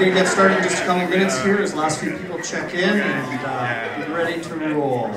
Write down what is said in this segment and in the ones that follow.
going to get started in just a couple minutes here as the last few people check in and be ready to roll.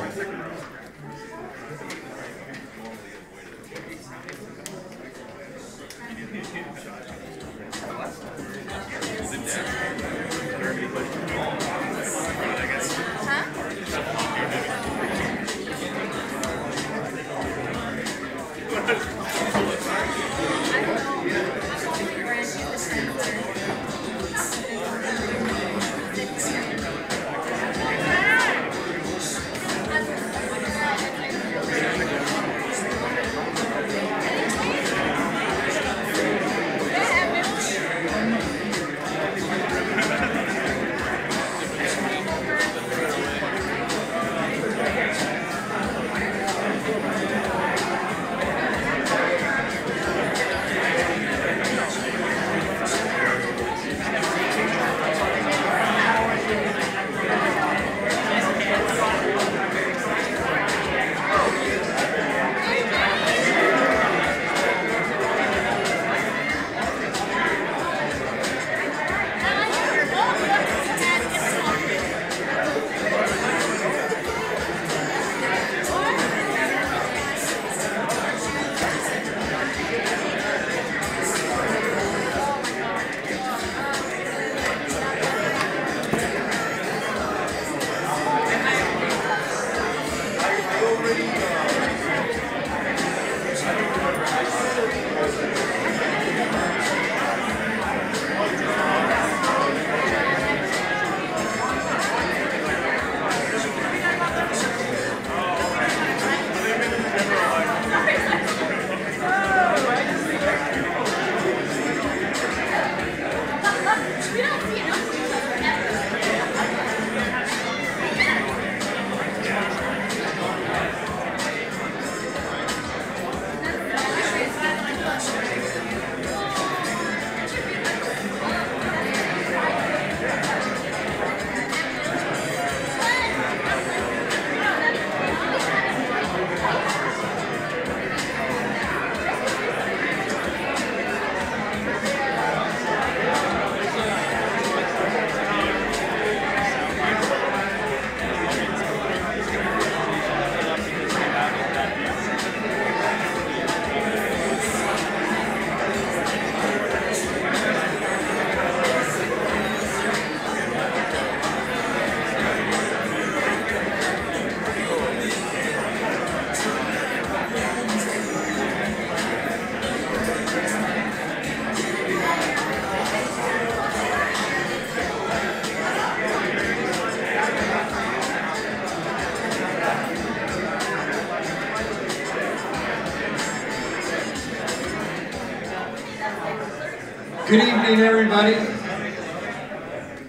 Good evening, everybody.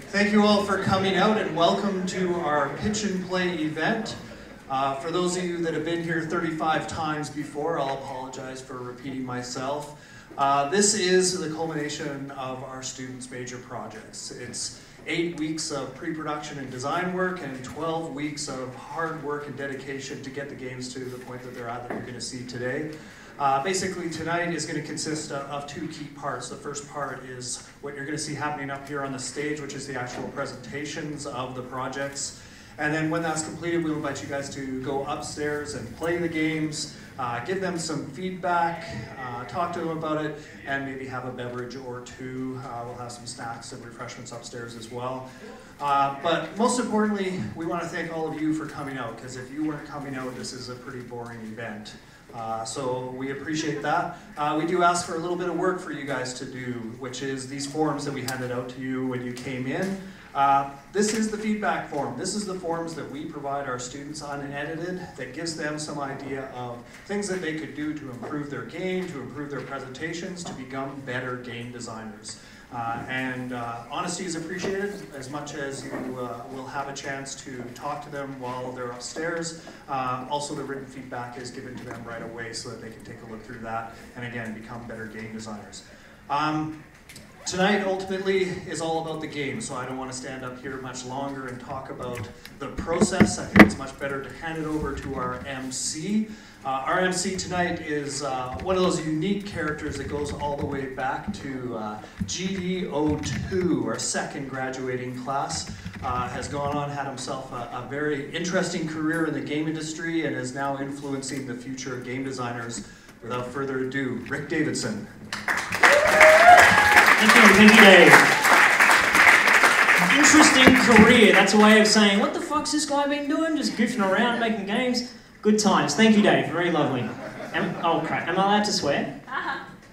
Thank you all for coming out and welcome to our Pitch and Play event. For those of you that have been here 35 times before, I'll apologize for repeating myself. This is the culmination of our students' major projects. It's 8 weeks of pre-production and design work and 12 weeks of hard work and dedication to get the games to the point that they're at that you're going to see today. Basically tonight is going to consist of two key parts. The first part is what you're going to see happening up here on the stage, which is the actual presentations of the projects. And then when that's completed, we'll invite you guys to go upstairs and play the games, give them some feedback, talk to them about it, and maybe have a beverage or two. We'll have some snacks and refreshments upstairs as well. But most importantly, we want to thank all of you for coming out, because if you weren't coming out, this is a pretty boring event. So we appreciate that. We do ask for a little bit of work for you guys to do, which is these forms that we handed out to you when you came in. This is the feedback form. This is the forms that we provide our students unedited that gives them some idea of things that they could do to improve their game, to improve their presentations, to become better game designers. Honesty is appreciated as much as you will have a chance to talk to them while they're upstairs. Also, the written feedback is given to them right away so that they can take a look through that and again become better game designers. Tonight, ultimately, is all about the game, so I don't want to stand up here much longer and talk about the process. I think it's much better to hand it over to our MC. Our MC tonight is one of those unique characters that goes all the way back to GD02, our second graduating class. Has gone on, had himself a very interesting career in the game industry and is now influencing the future of game designers. Without further ado, Rick Davidson. Thank you, Dave. Interesting career. That's a way of saying, what the fuck's this guy been doing? Just goofing around, making games. Good times. Thank you, Dave. Very lovely. Oh, crap. Am I allowed to swear?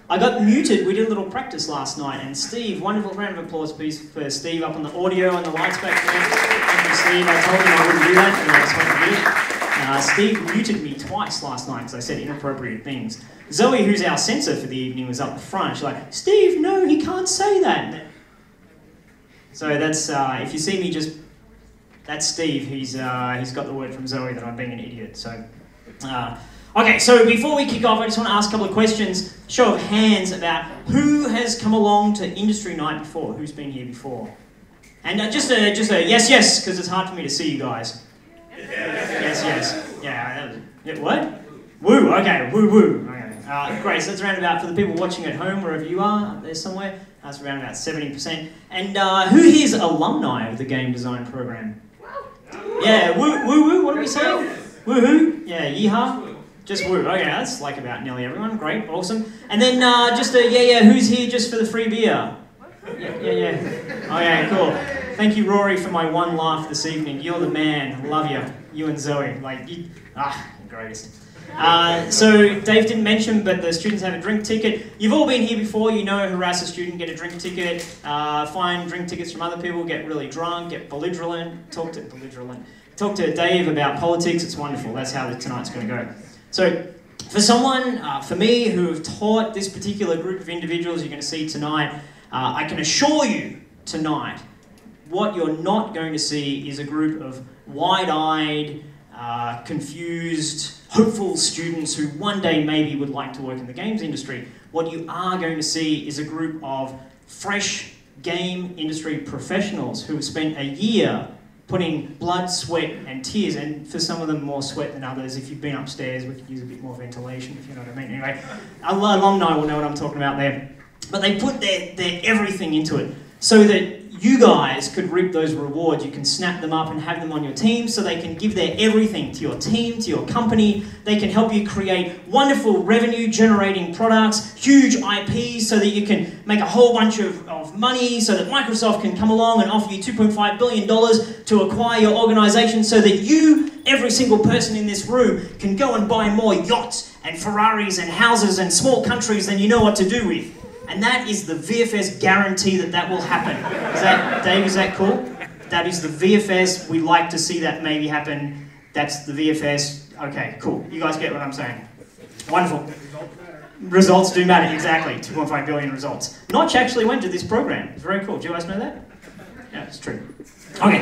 I got muted. We did a little practice last night, and Steve, wonderful round of applause please for Steve up on the audio and the lights back there. Thank you, Steve. I told him I wouldn't do that, and I just went and did it. Steve muted me twice last night because I said inappropriate things. Zoe, who's our censor for the evening, was up the front. She's like, Steve, no, he can't say that. So that's, if you see me just, that's Steve. He's got the word from Zoe that I'm being an idiot. So, okay, so before we kick off, I just want to ask a couple of questions. Show of hands about who has come along to industry night before. Who's been here before? And just a yes, because it's hard for me to see you guys. Yes. Yeah, that was it. What? Woo, okay, woo. Okay. Great, so that's around about, for the people watching at home, wherever you are, up there somewhere, that's around about 70%. And who here's alumni of the game design program? Yeah, woo, what are we saying? Woohoo? Yeah, yeehaw? Just woo. Okay, that's like about nearly everyone. Great, awesome. And then just a who's here just for the free beer? Yeah. Okay, cool. Thank you, Rory, for my one laugh this evening. You're the man. Love you. You and Zoe. Greatest. So Dave didn't mention, but the students have a drink ticket. You've all been here before. You know, harass a student, get a drink ticket, find drink tickets from other people, get really drunk, get belligerent. Talk to Dave about politics. It's wonderful. That's how tonight's going to go. So for someone, for me, who have taught this particular group of individuals you're going to see tonight, I can assure you tonight, what you're not going to see is a group of wide-eyed, confused, hopeful students who one day maybe would like to work in the games industry. What you are going to see is a group of fresh game industry professionals who have spent a year putting blood, sweat and tears, and for some of them more sweat than others. If you've been upstairs, we could use a bit more ventilation, if you know what I mean. Anyway, alumni will know what I'm talking about there. But they put their everything into it so that you guys could reap those rewards. You can snap them up and have them on your team so they can give their everything to your team, to your company. They can help you create wonderful revenue-generating products, huge IPs so that you can make a whole bunch of money, so that Microsoft can come along and offer you $2.5 billion to acquire your organization so that you, every single person in this room, can go and buy more yachts and Ferraris and houses and small countries than you know what to do with. And that is the VFS guarantee that will happen. Dave, is that cool? That is the VFS. We like to see that maybe happen. That's the VFS. Okay, cool. You guys get what I'm saying. Wonderful. Results do matter, exactly. 2.5 billion results. Notch actually went to this program. It's very cool. Do you guys know that? Yeah, it's true. Okay.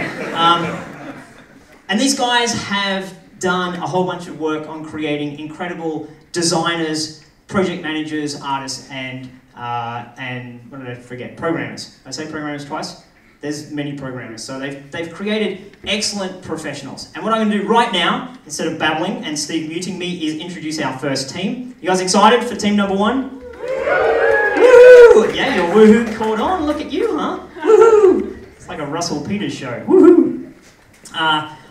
And these guys have done a whole bunch of work on creating incredible designers, project managers, artists, and what did I forget? Programmers. Did I say programmers twice? There's many programmers. So they've created excellent professionals. And what I'm going to do right now, instead of babbling and Steve muting me, is introduce our first team. You guys excited for team number one? Woohoo! Yeah, your woohoo caught on. Look at you, huh? Woohoo! It's like a Russell Peters show. Woohoo!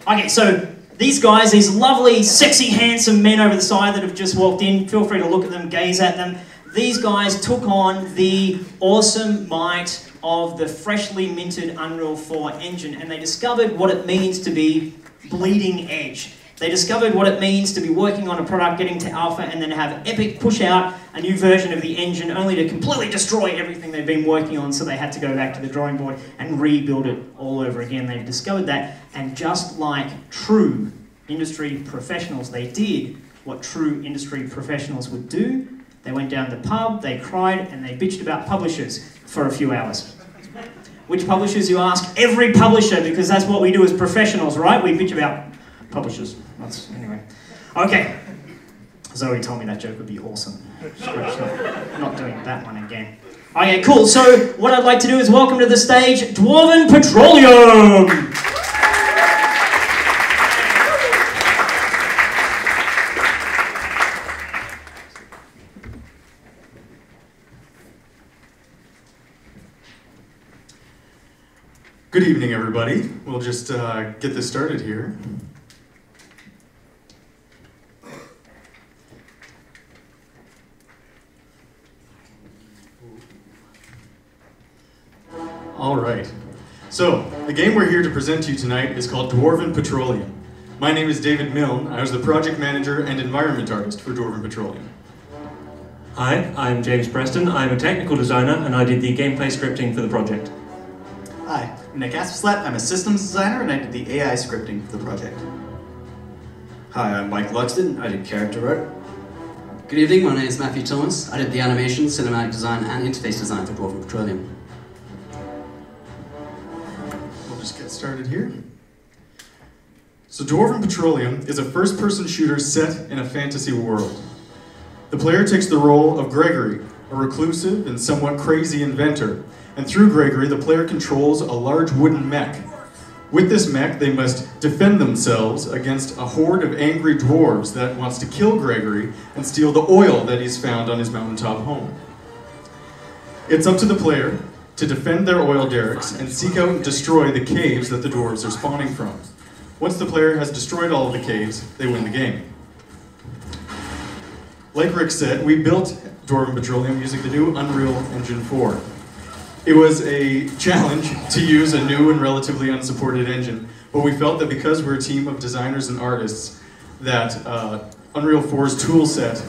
Okay, so these guys, these lovely, sexy, handsome men over the side that have just walked in, feel free to look at them, gaze at them. These guys took on the awesome might of the freshly minted Unreal 4 engine, and they discovered what it means to be bleeding edge. They discovered what it means to be working on a product, getting to alpha, and then have Epic push out a new version of the engine only to completely destroy everything they've been working on, so they had to go back to the drawing board and rebuild it all over again. They discovered that, and just like true industry professionals, they did what true industry professionals would do. They went down to the pub, they cried, and they bitched about publishers for a few hours. Which publishers, you ask? Every publisher, because that's what we do as professionals, right? We bitch about publishers. Anyway. Okay. Zoe told me that joke would be awesome. Not doing that one again. Okay, cool. So what I'd like to do is welcome to the stage Dwarven Petroleum. Good evening, everybody. We'll just get this started here. All right. So, the game we're here to present to you tonight is called Dwarven Petroleum. My name is David Milne. I was the project manager and environment artist for Dwarven Petroleum. Hi, I'm James Preston. I'm a technical designer and I did the gameplay scripting for the project. Hi, I'm Nick Aspslat. I'm a systems designer and I did the AI scripting for the project. Hi, I'm Mike Luxton. I did character art. Good evening, my name is Matthew Thomas. I did the animation, cinematic design and interface design for Dwarven Petroleum. We'll just get started here. So Dwarven Petroleum is a first-person shooter set in a fantasy world. The player takes the role of Gregory, a reclusive and somewhat crazy inventor. And through Gregory, the player controls a large wooden mech. With this mech, they must defend themselves against a horde of angry dwarves that wants to kill Gregory and steal the oil that he's found on his mountaintop home. It's up to the player to defend their oil derricks and seek out and destroy the caves that the dwarves are spawning from. Once the player has destroyed all of the caves, they win the game. Like Rick said, we built Dwarven Petroleum using the new Unreal Engine 4. It was a challenge to use a new and relatively unsupported engine, but we felt that because we're a team of designers and artists, that Unreal 4's tool set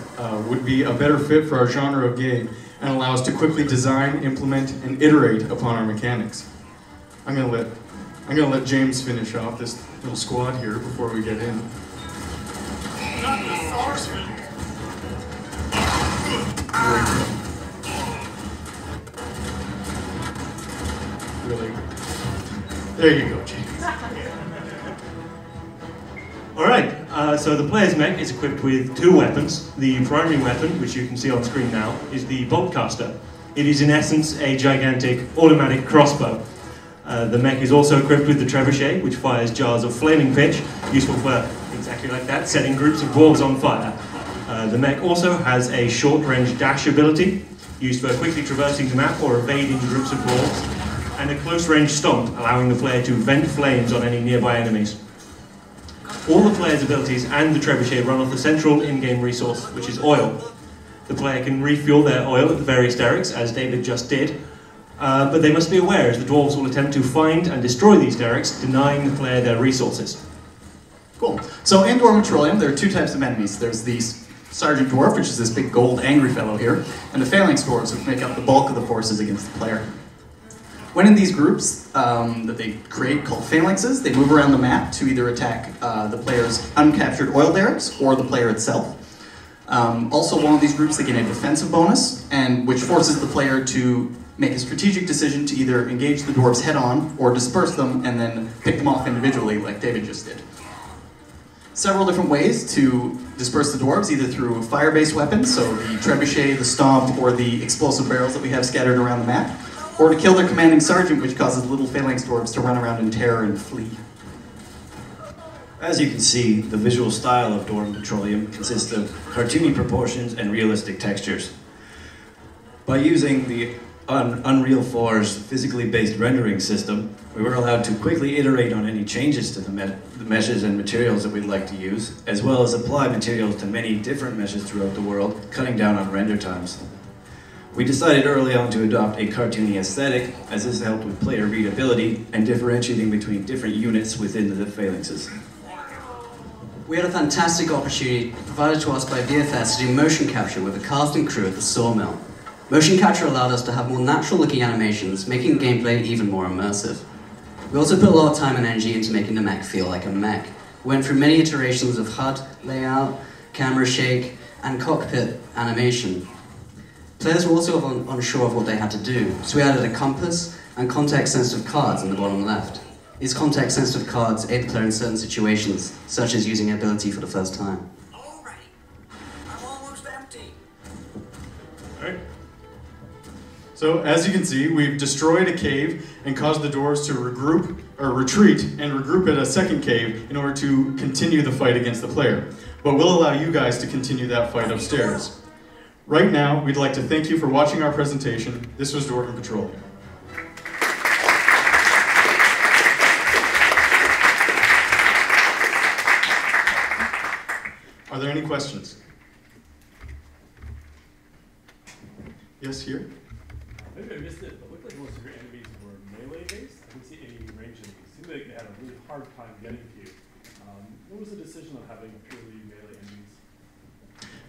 would be a better fit for our genre of game and allow us to quickly design, implement, and iterate upon our mechanics. I'm gonna let James finish off this little squad here before we get in. Really? There you go, James. Alright, so the player's mech is equipped with two weapons. The primary weapon, which you can see on screen now, is the boltcaster. It is in essence a gigantic automatic crossbow. The mech is also equipped with the trebuchet, which fires jars of flaming pitch, useful for, exactly like that, setting groups of dwarves on fire. The mech also has a short-range dash ability, used for quickly traversing the map or evading groups of dwarves, and a close-range stomp, allowing the player to vent flames on any nearby enemies. All the player's abilities and the trebuchet run off the central in-game resource, which is oil. The player can refuel their oil at the various derricks, as David just did, but they must be aware as the dwarves will attempt to find and destroy these derricks, denying the player their resources. Cool. So in Dwarven Petroleum, there are two types of enemies. There's the Sergeant Dwarf, which is this big gold angry fellow here, and the Phalanx Dwarves, which make up the bulk of the forces against the player. When in these groups that they create called phalanxes, they move around the map to either attack the player's uncaptured oil derricks or the player itself. Also, one of these groups, they gain a defensive bonus, and which forces the player to make a strategic decision to either engage the dwarves head-on or disperse them and then pick them off individually like David just did. Several different ways to disperse the dwarves, either through fire-based weapons, so the trebuchet, the stomp, or the explosive barrels that we have scattered around the map, or to kill their commanding sergeant, which causes little phalanx dwarves to run around in terror and flee. As you can see, the visual style of Dwarven Petroleum consists of cartoony proportions and realistic textures. By using the Unreal 4's physically based rendering system, we were allowed to quickly iterate on any changes to the meshes and materials that we'd like to use, as well as apply materials to many different meshes throughout the world, cutting down on render times. We decided early on to adopt a cartoony aesthetic, as this helped with player readability and differentiating between different units within the phalanxes. We had a fantastic opportunity provided to us by VFS to do motion capture with the cast and crew at the sawmill. Motion capture allowed us to have more natural looking animations, making gameplay even more immersive. We also put a lot of time and energy into making the mech feel like a mech. We went through many iterations of HUD, layout, camera shake, and cockpit animation. Players were also unsure of what they had to do, so we added a compass and context-sensitive cards in the bottom left. These context-sensitive cards aid the player in certain situations, such as using an ability for the first time. So So as you can see, we've destroyed a cave and caused the dwarves to retreat and regroup at a second cave in order to continue the fight against the player. But we'll allow you guys to continue that fight upstairs. Right now, we'd like to thank you for watching our presentation. This was Dwarven Petroleum. Are there any questions? Yes, here? Maybe I missed it, but it looked like most of your enemies were melee based. I didn't see any range enemies. It seemed like they had a really hard time getting to you. What was the decision of having purely melee enemies?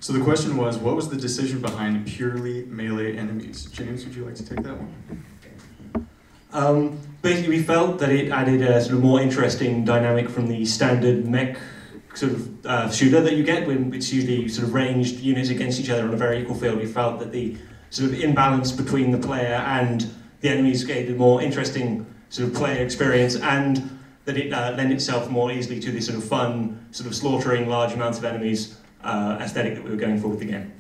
So the question was, what was the decision behind purely melee enemies? James, would you like to take that one? Basically, we felt that it added a sort of more interesting dynamic from the standard mech sort of shooter that you get when it's usually sort of ranged units against each other on a very equal field. We felt that the sort of imbalance between the player and the enemies gave a more interesting sort of player experience, and that it lent itself more easily to the sort of fun, sort of slaughtering large amounts of enemies aesthetic that we were going for with the game.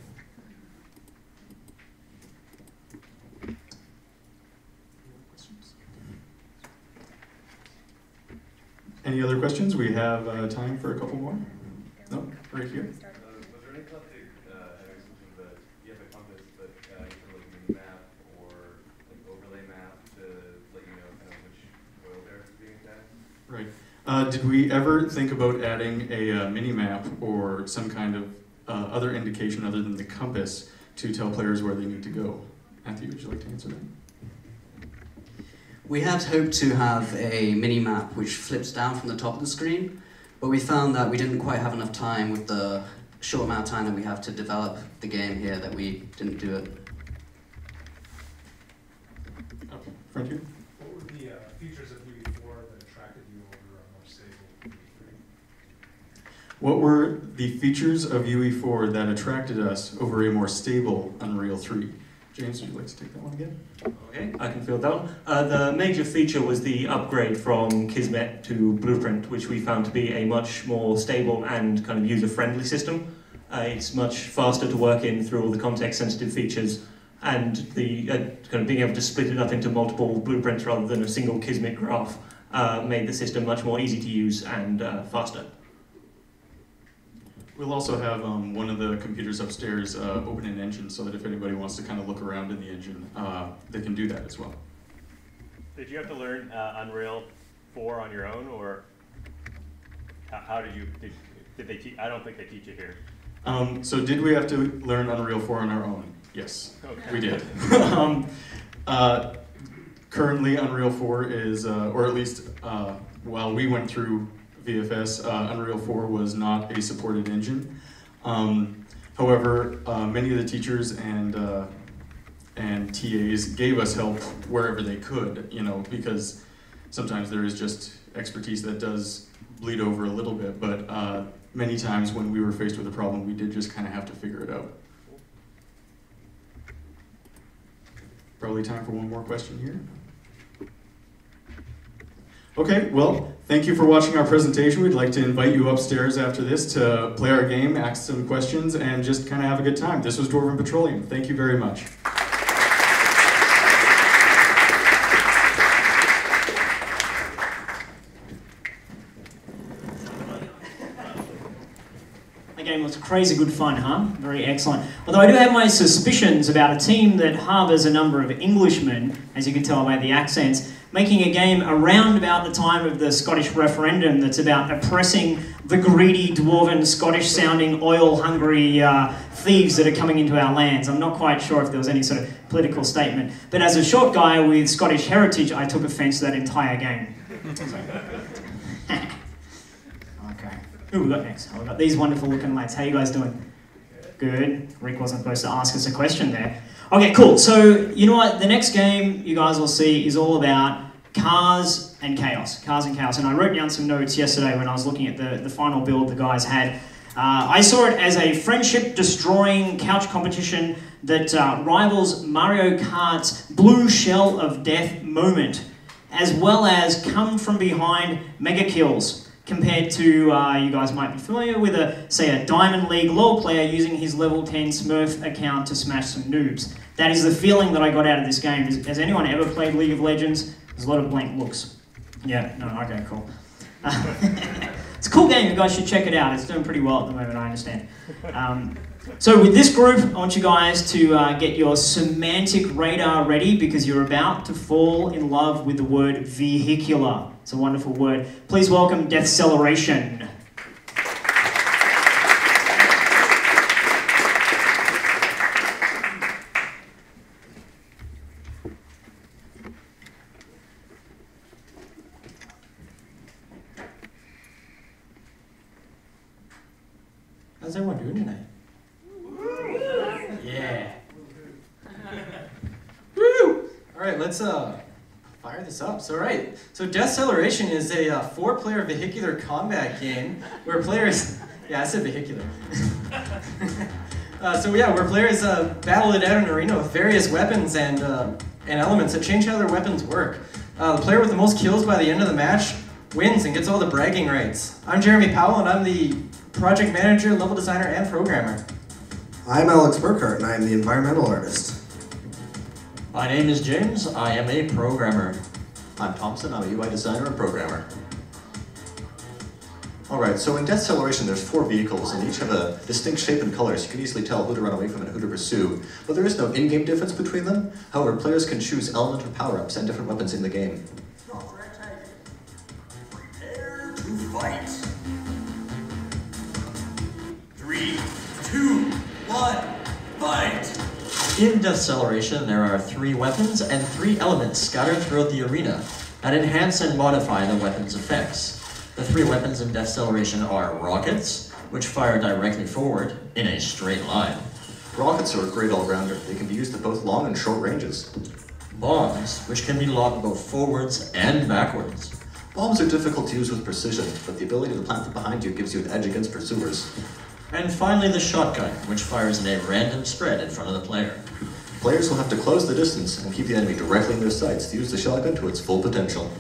Any other questions? We have time for a couple more. No, right here. Was there any classic enemies that you have a compass, but you can like mini map or like overlay map to let you know kind of which oil barrels are being attacked? Right. Did we ever think about adding a mini-map or some kind of other indication other than the compass to tell players where they need to go? Matthew, would you like to answer that? We had hoped to have a mini-map which flips down from the top of the screen, but we found that we didn't quite have enough time with the short amount of time that we have to develop the game here that we didn't do it. Okay, Frontier? What were the features of UE4 that attracted you over a more stable UE3? What were the features of UE4 that attracted us over a more stable Unreal 3? James, would you like to take that one again? Okay, I can field that one. The major feature was the upgrade from Kismet to Blueprint, which we found to be a much more stable and kind of user-friendly system. It's much faster to work in through all the context-sensitive features, and the kind of being able to split it up into multiple blueprints rather than a single Kismet graph made the system much more easy to use and faster. We'll also have one of the computers upstairs open an engine so that if anybody wants to kind of look around in the engine, they can do that as well. Did you have to learn Unreal 4 on your own, or how did you, did they teach? I don't think they teach it here. So did we have to learn Unreal 4 on our own? Yes, Okay. we did. Currently Unreal 4 is, or at least while we went through VFS, Unreal 4 was not a supported engine. However, many of the teachers and TAs gave us help wherever they could, you know, because sometimes there is just expertise that does bleed over a little bit, but many times when we were faced with a problem, we did just kind of have to figure it out. Probably time for one more question here. Okay, well, thank you for watching our presentation. We'd like to invite you upstairs after this to play our game, ask some questions, and just kind of have a good time. This was Dwarven Petroleum. Thank you very much. The game was crazy good fun, huh? Very excellent. Although I do have my suspicions about a team that harbours a number of Englishmen, as you can tell by the accents, making a game around about the time of the Scottish referendum that's about oppressing the greedy, dwarven, Scottish-sounding, oil-hungry thieves that are coming into our lands. I'm not quite sure if there was any sort of political statement. But as a short guy with Scottish heritage, I took offence to that entire game. Okay. Who we got next? Oh, we've got these wonderful-looking lads. How you guys doing? Good. Rick wasn't supposed to ask us a question there. Okay, cool. So, you know what? The next game you guys will see is all about cars and chaos. Cars and chaos. And I wrote down some notes yesterday when I was looking at the final build the guys had. I saw it as a friendship-destroying couch competition that rivals Mario Kart's blue shell of death moment, as well as come from behind mega kills. Compared to, you guys might be familiar with, say, a Diamond League LoL player using his level 10 Smurf account to smash some noobs. That is the feeling that I got out of this game. Has anyone ever played League of Legends? There's a lot of blank looks. Yeah, no, okay, cool. It's a cool game, you guys should check it out. It's doing pretty well at the moment, I understand. So with this group, I want you guys to get your semantic radar ready because you're about to fall in love with the word vehicular. It's a wonderful word. Please welcome Deathceleration. How's everyone doing tonight? Yeah. Woo! All right, let's fire this up. So, Deathceleration is a 4-player vehicular combat game where players, yeah, I said vehicular. Where players battle it out in an arena with various weapons and elements that change how their weapons work. The player with the most kills by the end of the match wins and gets all the bragging rights. I'm Jeremy Powell, and I'm the project manager, level designer, and programmer. I'm Alex Burkhart, and I'm the environmental artist. My name is James. I am a programmer. I'm Thompson. I'm a UI designer and programmer. Alright, so in Deathceleration there's 4 vehicles, and each have a distinct shape and color, so you can easily tell who to run away from and who to pursue. But there is no in-game difference between them. However, players can choose elemental power-ups and different weapons in the game. Prepare to fight. 3, 2, 1, fight! In Deathceleration, there are 3 weapons and 3 elements scattered throughout the arena that enhance and modify the weapon's effects. The 3 weapons in Deathceleration are rockets, which fire directly forward in a straight line. Rockets are a great all-rounder. They can be used at both long and short ranges. Bombs, which can be lobbed both forwards and backwards. Bombs are difficult to use with precision, but the ability to plant them behind you gives you an edge against pursuers. And finally the shotgun, which fires in a random spread in front of the player. Players will have to close the distance and keep the enemy directly in their sights to use the shotgun to its full potential.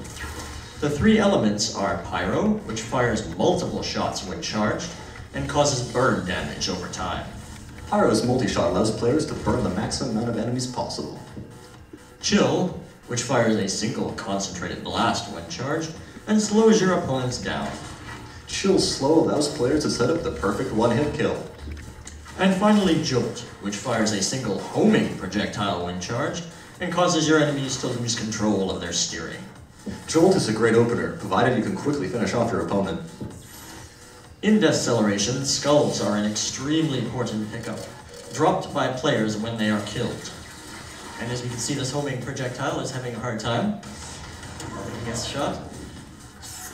The 3 elements are Pyro, which fires multiple shots when charged, and causes burn damage over time. Pyro's multi-shot allows players to burn the maximum amount of enemies possible. Chill, which fires a single concentrated blast when charged, and slows your opponents down. Chill's slow allows players to set up the perfect one-hit kill. And finally Jolt, which fires a single homing projectile when charged, and causes your enemies to lose control of their steering. Jolt is a great opener, provided you can quickly finish off your opponent. In Deathceleration, skulls are an extremely important pickup, dropped by players when they are killed. And as we can see, this homing projectile is having a hard time. He gets shot.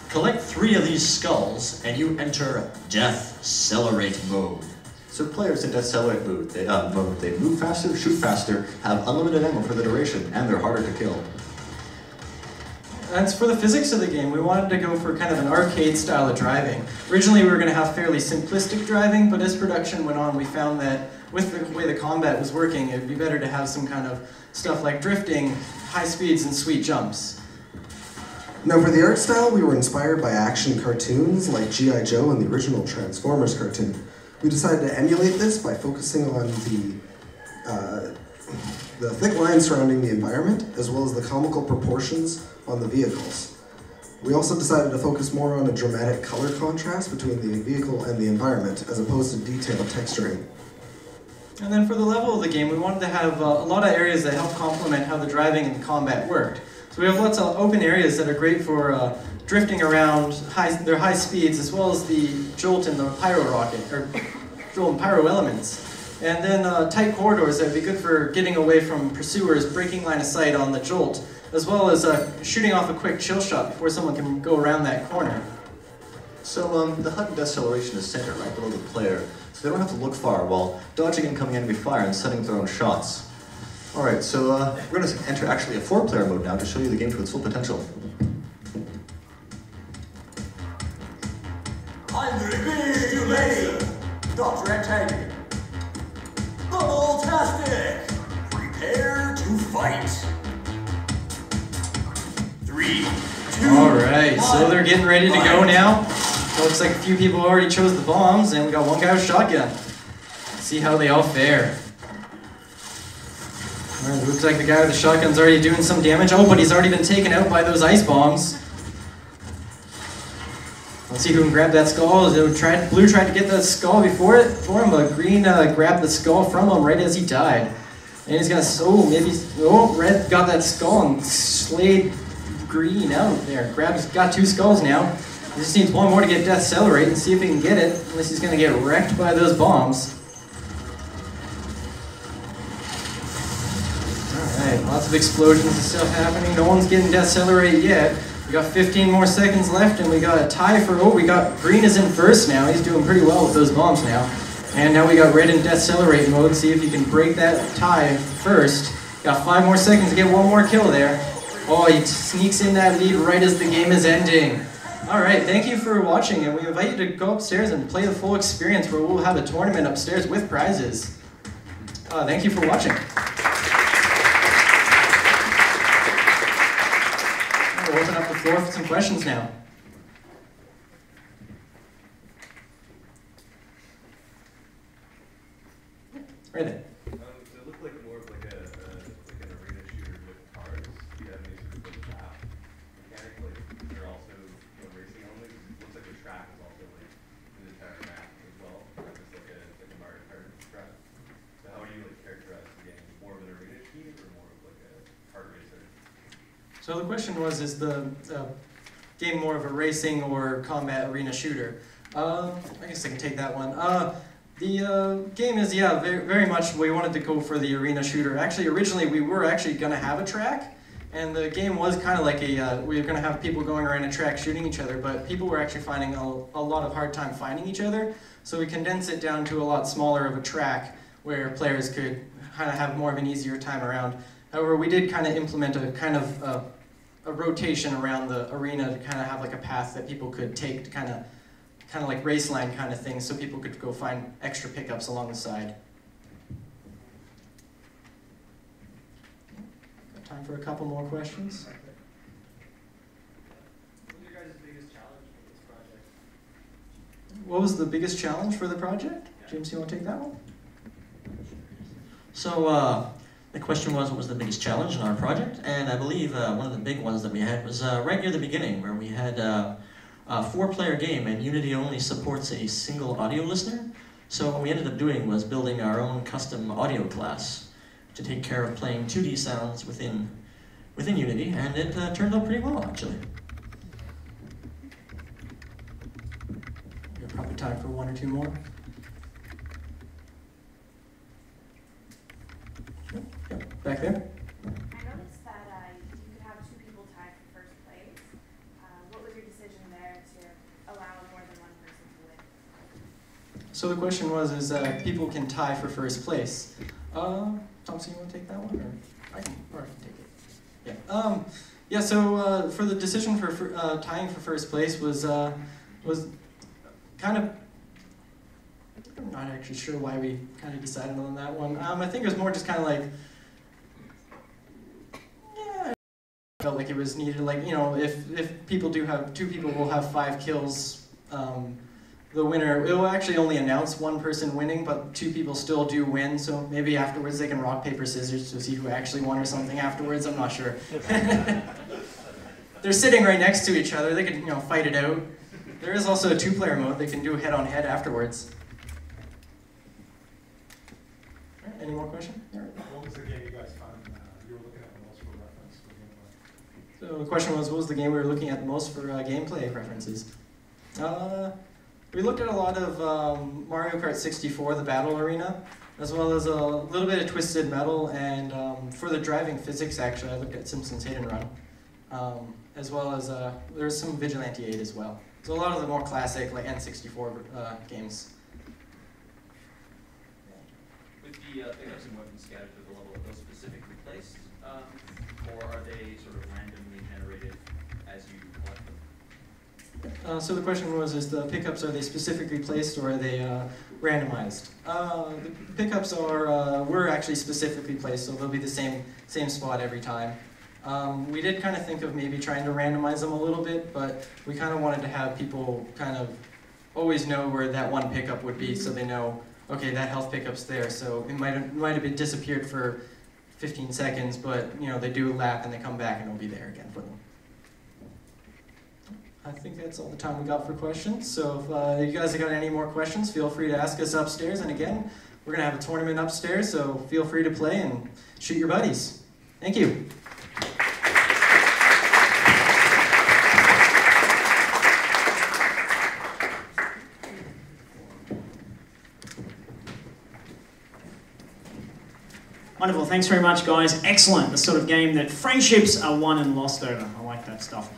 Collect 3 of these skulls, and you enter Deathcelerate mode. So players in Deathcelerate mode, they move faster, shoot faster, have unlimited ammo for the duration, and they're harder to kill. As for the physics of the game, we wanted to go for kind of an arcade style of driving. Originally we were going to have fairly simplistic driving, but as production went on we found that with the way the combat was working, it would be better to have some kind of stuff like drifting, high speeds, and sweet jumps. Now for the art style, we were inspired by action cartoons like G.I. Joe and the original Transformers cartoon. We decided to emulate this by focusing on the thick lines surrounding the environment, as well as the comical proportions on the vehicles. We also decided to focus more on a dramatic color contrast between the vehicle and the environment, as opposed to detailed texturing. And then for the level of the game, we wanted to have a lot of areas that help complement how the driving and the combat worked. So we have lots of open areas that are great for drifting around their high speeds, as well as the jolt and the pyro rocket, or jolt and pyro elements. And then tight corridors that would be good for getting away from pursuers, breaking line of sight on the jolt, as well as shooting off a quick chill shot before someone can go around that corner. So the HUD in Deathceleration is centered right below the player, so they don't have to look far while dodging incoming enemy fire and setting their own shots. Alright, so we're going to enter actually a 4-player mode now to show you the game to its full potential. I'm ready, ready. Dr. Antagon. Bubble-tastic! Prepare to fight! 3, 2, Alright, so they're getting ready to go now. Looks like a few people already chose the bombs, and we got one guy with shotgun. Let's see how they all fare. Alright, looks like the guy with the shotgun's already doing some damage. Oh, but he's already been taken out by those ice bombs. Let's see who can grab that skull. Blue tried to get the skull for him, but green grabbed the skull from him right as he died. And he's gonna, red got that skull and slayed green out there. Got 2 skulls now. He just needs 1 more to get Decelerate and see if he can get it, unless he's gonna get wrecked by those bombs. Alright, lots of explosions and stuff happening. No one's getting Decelerate yet. We got 15 more seconds left, and we got a tie for, we got green is in first now. He's doing pretty well with those bombs now. And now we got red in Decelerate mode. See if he can break that tie first. Got 5 more seconds to get 1 more kill there. Oh, he sneaks in that lead right as the game is ending. Alright, thank you for watching, and we invite you to go upstairs and play the full experience where we'll have a tournament upstairs with prizes. Thank you for watching. We'll open up the floor for some questions now. Right there. It looked like more of like an arena shooter with cars. Do you have any sort of like map mechanic? Like they're also racing only? It looks like the track is also like an entire map as well. Not just like a Mario Kart track. So how do you like characterize the game? More of an arena shooter or more of like a kart racer? So the question was, is the game more of a racing or combat arena shooter? I guess I can take that one. The game is, very, very much, we wanted to go for the arena shooter. Actually, originally we were actually going to have a track, and the game was kind of like we were going to have people going around a track shooting each other, but people were actually finding a lot of hard time finding each other, so we condensed it down to a lot smaller of a track where players could kind of have more of an easier time around. However, we did kind of implement a kind of a rotation around the arena to kind of have like a path that people could take to kind of like raceline kind of thing, so people could go find extra pickups along the side. Got time for a couple more questions? What was your guys' biggest challenge with this project? What was the biggest challenge for the project? James, you want to take that one? So the question was, what was the biggest challenge in our project? And I believe one of the big ones that we had was right near the beginning, where we had a 4-player game, and Unity only supports a single audio listener. So what we ended up doing was building our own custom audio class to take care of playing 2D sounds within Unity, and it turned out pretty well, actually. We have probably time for 1 or 2 more. Yep, back there. I noticed that you could have 2 people tied for first place. What was your decision there to allow more than 1 person to win? So the question was, is people can tie for first place. Thompson, you want to take that one, or I can take it? Yeah. So for the decision for tying for first place was kind of. I'm not actually sure why we kind of decided on that one. I think it was more just kind of like. I felt like it was needed, like, you know, if people do have, 2 people will have 5 kills, the winner, it will actually only announce 1 person winning, but 2 people still do win, so maybe afterwards they can rock, paper, scissors to see who actually won or something afterwards, I'm not sure. They're sitting right next to each other, they can, you know, fight it out. There is also a 2-player mode, they can do head-on-head afterwards. Any more questions? What was the game you guys found you were looking at the most for reference for gameplay? So the question was, what was the game we were looking at the most for gameplay preferences? We looked at a lot of Mario Kart 64, the battle arena, as well as a little bit of Twisted Metal, and for the driving physics, actually, I looked at Simpsons Hit and Run, as well as there's some Vigilante 8 as well. So a lot of the more classic, like N64 games. With the pickups and weapons scattered to the level, are those specifically placed, or are they sort of randomly generated as you collect them? So the question was, is the pickups, are they specifically placed or are they randomized? The pickups are, were actually specifically placed, so they'll be the same spot every time. We did kind of think of maybe trying to randomize them a little bit, but we kind of wanted to have people kind of always know where that one pickup would be, so they know, okay, that health pickup's there, so it might have been disappeared for 15 seconds, but they do a lap and they come back and it'll be there again for them. I think that's all the time we got for questions. So if you guys have got any more questions, feel free to ask us upstairs. And again, we're going to have a tournament upstairs, so feel free to play and shoot your buddies. Thank you. Wonderful, thanks very much, guys. Excellent, the sort of game that friendships are won and lost over. I like that stuff.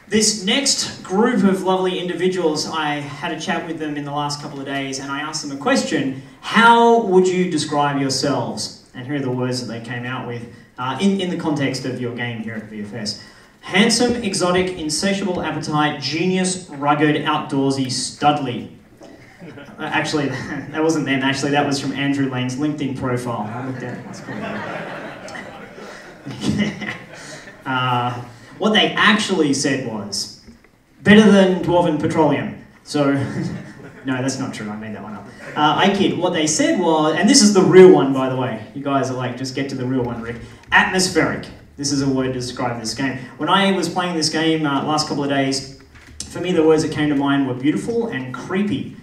This next group of lovely individuals, I had a chat with them in the last couple of days and I asked them a question. How would you describe yourselves? And here are the words that they came out with in the context of your game here at VFS. Handsome, exotic, insatiable appetite, genius, rugged, outdoorsy, studly. Actually, that wasn't them. Actually, that was from Andrew Lane's LinkedIn profile. I looked at it. That's cool. What they actually said was, better than Dwarven Petroleum. So, no, that's not true. I made that one up. I kid. What they said was, and this is the real one, by the way. You guys are like, just get to the real one, Rick. Atmospheric. This is a word to describe this game. When I was playing this game last couple of days, for me, the words that came to mind were beautiful and creepy.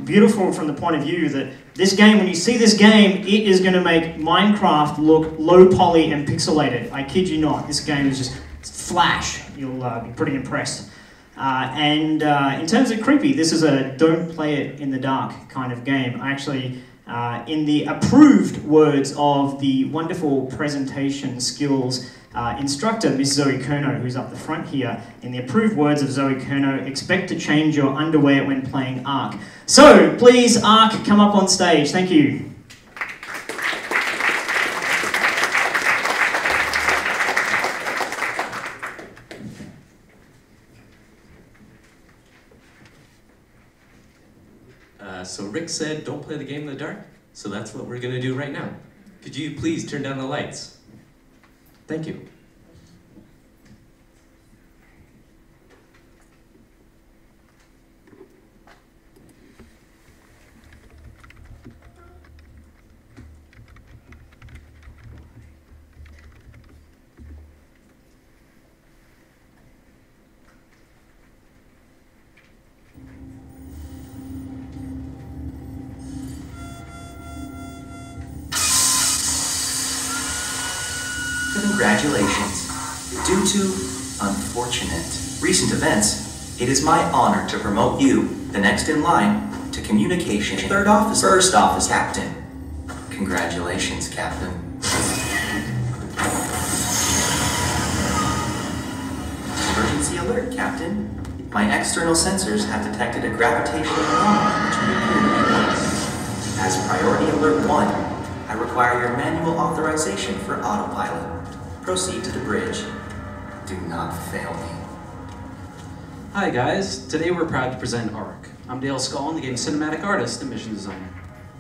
Beautiful from the point of view that this game, when you see this game, it is going to make Minecraft look low poly and pixelated. I kid you not. This game is just flash. You'll be pretty impressed. In terms of creepy, this is a don't play it in the dark kind of game. Actually, in the approved words of the wonderful presentation skills instructor, Miss Zoe Kerno, who's up the front here, in the approved words of Zoe Kerno, expect to change your underwear when playing Ark. So, please, Ark, come up on stage. Thank you. So Rick said, don't play the game in the dark, so that's what we're going to do right now. Could you please turn down the lights? Thank you. Congratulations. Due to unfortunate recent events, it is my honor to promote you, the next in line, to communication third office, first office captain. Congratulations, Captain. Emergency alert, Captain. My external sensors have detected a gravitational anomaly which may appear to be once. As priority alert 1, I require your manual authorization for autopilot. Proceed to the bridge. Do not fail me. Hi guys, today we're proud to present Ark. I'm Dale Scullin, the game's cinematic artist and mission designer.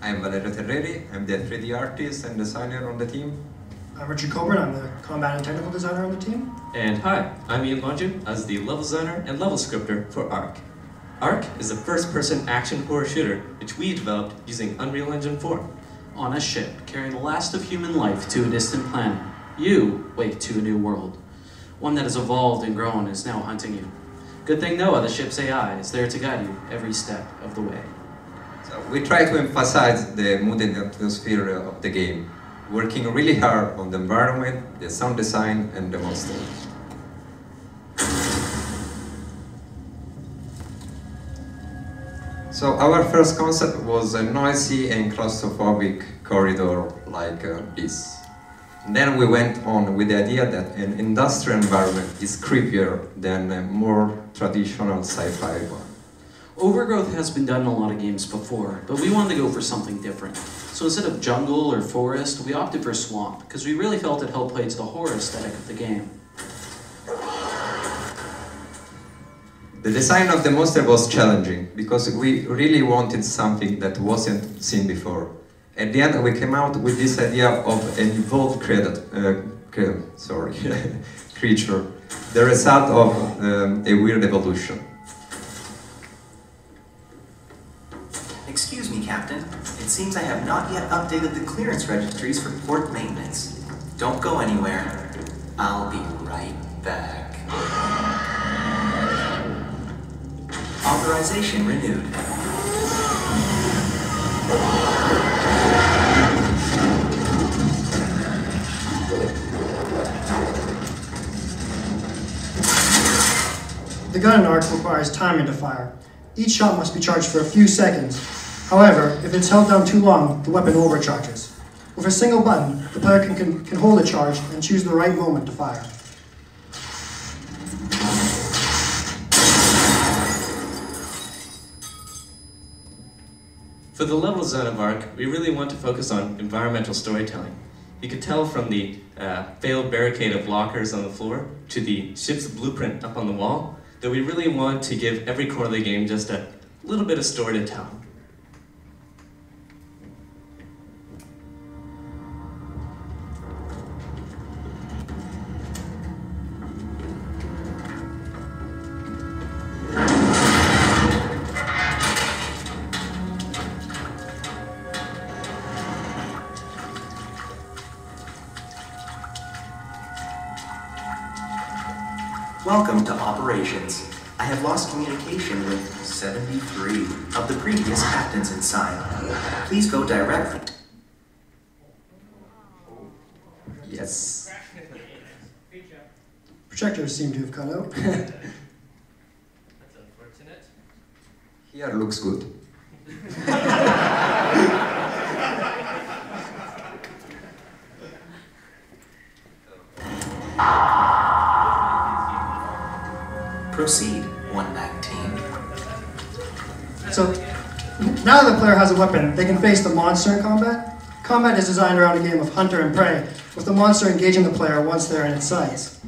I'm Valerio Terreri, I'm the 3D artist and designer on the team. I'm Richard Coburn, I'm the combat and technical designer on the team. And hi, I'm Ian Bonju as the level designer and level scripter for Ark. Ark is a first-person action horror shooter which we developed using Unreal Engine 4. On a ship, carrying the last of human life to a distant planet. You wake to a new world. One that has evolved and grown is now hunting you. Good thing though, the ship's AI is there to guide you every step of the way. So we try to emphasize the mood and atmosphere of the game, working really hard on the environment, the sound design, and the monsters. So our first concept was a noisy and claustrophobic corridor like this. Then we went on with the idea that an industrial environment is creepier than a more traditional sci-fi one. Overgrowth has been done in a lot of games before, but we wanted to go for something different. So instead of jungle or forest, we opted for swamp, because we really felt it helped play to the horror aesthetic of the game. The design of the monster was challenging, because we really wanted something that wasn't seen before. At the end, we came out with this idea of an evolved creature, the result of a weird evolution. Excuse me, Captain. It seems I have not yet updated the clearance registries for port maintenance. Don't go anywhere. I'll be right back. Authorization renewed. The gun in Arc requires timing to fire. Each shot must be charged for a few seconds. However, if it's held down too long, the weapon overcharges. With a single button, the player can hold a charge and choose the right moment to fire. For the level design of Arc, we really want to focus on environmental storytelling. You can tell from the failed barricade of lockers on the floor to the ship's blueprint up on the wall that we really want to give every corner of the game just a little bit of story to tell. Welcome to Operations. I have lost communication with 73 of the previous captains inside. Please go direct. Yes. Projectors seem to have cut out. That's unfortunate. Here looks good. Proceed, 119. So, now that the player has a weapon, they can face the monster in combat. Combat is designed around a game of hunter and prey, with the monster engaging the player once they're in its sights.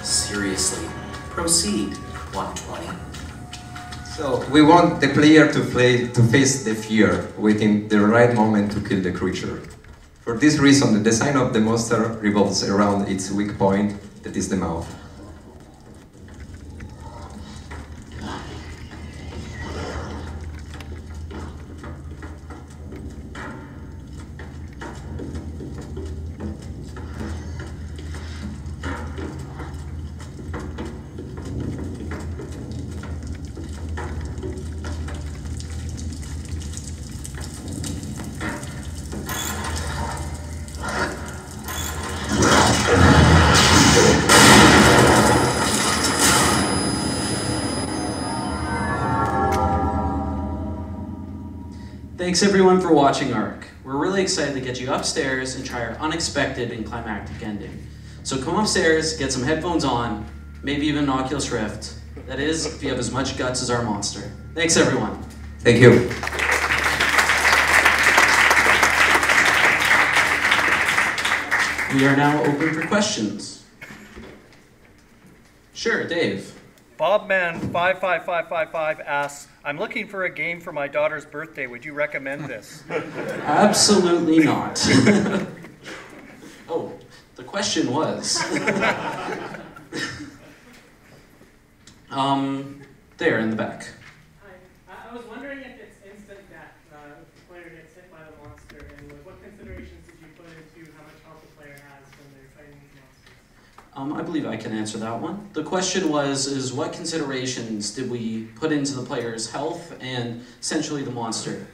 Seriously. Proceed, 120. So we want the player to face the fear, waiting the right moment to kill the creature. For this reason, the design of the monster revolves around its weak point, that is the mouth. Thanks everyone for watching ARC. We're really excited to get you upstairs and try our unexpected and climactic ending. So come upstairs, get some headphones on, maybe even an Oculus Rift. That is, if you have as much guts as our monster. Thanks everyone. Thank you. We are now open for questions. Sure, Dave. Bobman55555 asks, I'm looking for a game for my daughter's birthday. Would you recommend this? Absolutely not. Oh, the question was. There in the back. Hi. I was wondering if it's instant death if the player gets hit by the monster, and what considerations did you put into how much health the player has when they're fighting these monsters? I believe I can answer that one. The question was, what considerations did we put into the player's health and essentially the monster?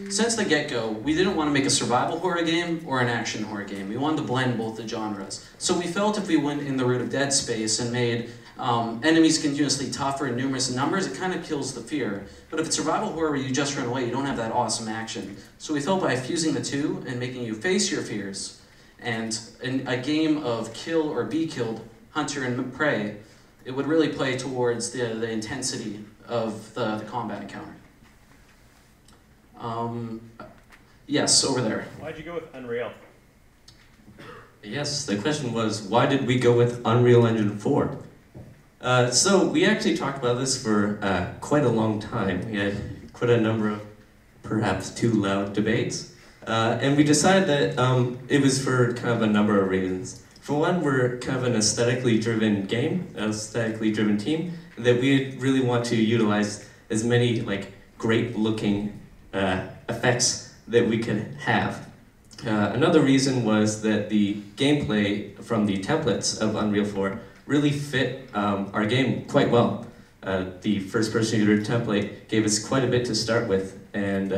Since the get-go, we didn't want to make a survival horror game or an action horror game. We wanted to blend both the genres. So we felt if we went in the route of Dead Space and made enemies continuously tougher and numerous in numbers, it kind of kills the fear. But if it's survival horror where you just run away, you don't have that awesome action. So we felt by fusing the two and making you face your fears And in a game of kill or be killed, hunter and prey, it would really play towards the intensity of the combat encounter. Yes, over there. Why'd you go with Unreal? Yes, the question was, why did we go with Unreal Engine 4? So we actually talked about this for quite a long time. We had quite a number of perhaps too loud debates. And we decided that it was for kind of a number of reasons. For one, we're kind of an aesthetically driven game, an aesthetically driven team, that we really want to utilize as many like great looking effects that we could have. Another reason was that the gameplay from the templates of Unreal 4 really fit our game quite well. The first-person shooter template gave us quite a bit to start with, and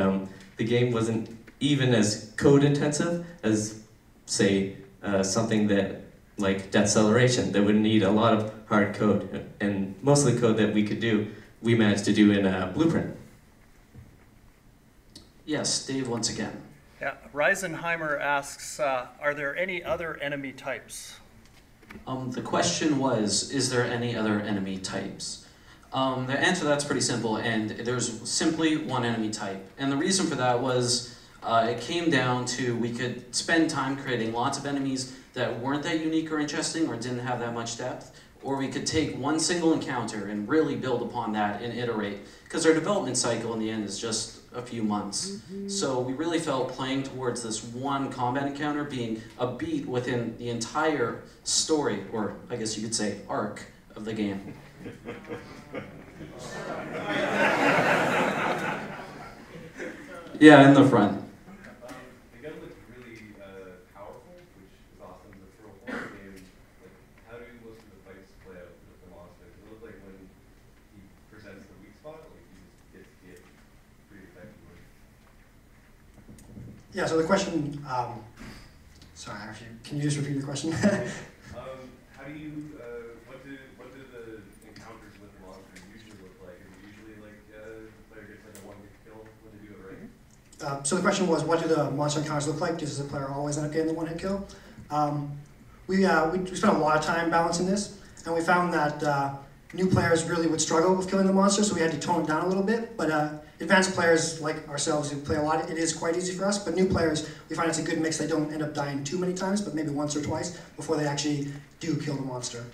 the game wasn't even as code-intensive as, say, something that like Deceleration that would need a lot of hard code, and most of the code that we could do, we managed to do in Blueprint. Yes, Dave once again. Yeah, Reisenheimer asks, are there any other enemy types? The question was, is there any other enemy types? The answer to that's pretty simple, and there's simply one enemy type. And the reason for that was it came down to we could spend time creating lots of enemies that weren't that unique or interesting or didn't have that much depth, or we could take one single encounter and really build upon that and iterate, because our development cycle in the end is just a few months. So we really felt playing towards this one combat encounter being a beat within the entire story, or I guess you could say arc, of the game. Yeah, in the front. The gun looked really powerful, which is awesome. The thrill horror game, like, how do most of the fights play out with the monster? Does it look like when he presents the weak spot, like he just gets hit pretty effectively? Yeah, so the question, sorry, actually, can you just repeat the question? How do you, what do the encounters with the monster usually look like? Is it usually like the player gets like a one-hit kill when they do it right? So the question was, what do the monster encounters look like? Does the player always end up getting the one-hit kill? We spent a lot of time balancing this, and we found that new players really would struggle with killing the monster, so we had to tone it down a little bit. But advanced players like ourselves who play a lot, it is quite easy for us. But new players, we find it's a good mix. They don't end up dying too many times, but maybe once or twice before they actually do kill the monster.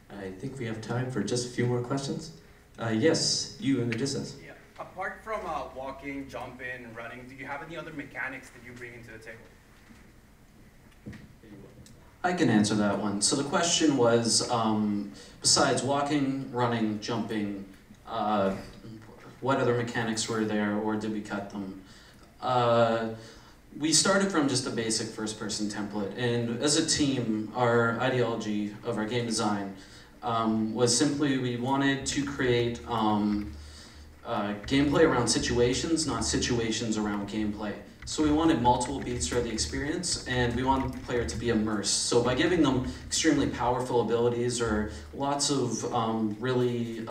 I think we have time for just a few more questions. Yes, you in the distance. Yeah. Apart from walking, jumping, and running, do you have any other mechanics that you bring into the table? I can answer that one. So the question was, besides walking, running, jumping, what other mechanics were there, or did we cut them? We started from just a basic first-person template, and as a team, our ideology of our game design was simply we wanted to create gameplay around situations, not situations around gameplay. So we wanted multiple beats throughout the experience, and we wanted the player to be immersed. So by giving them extremely powerful abilities or lots of really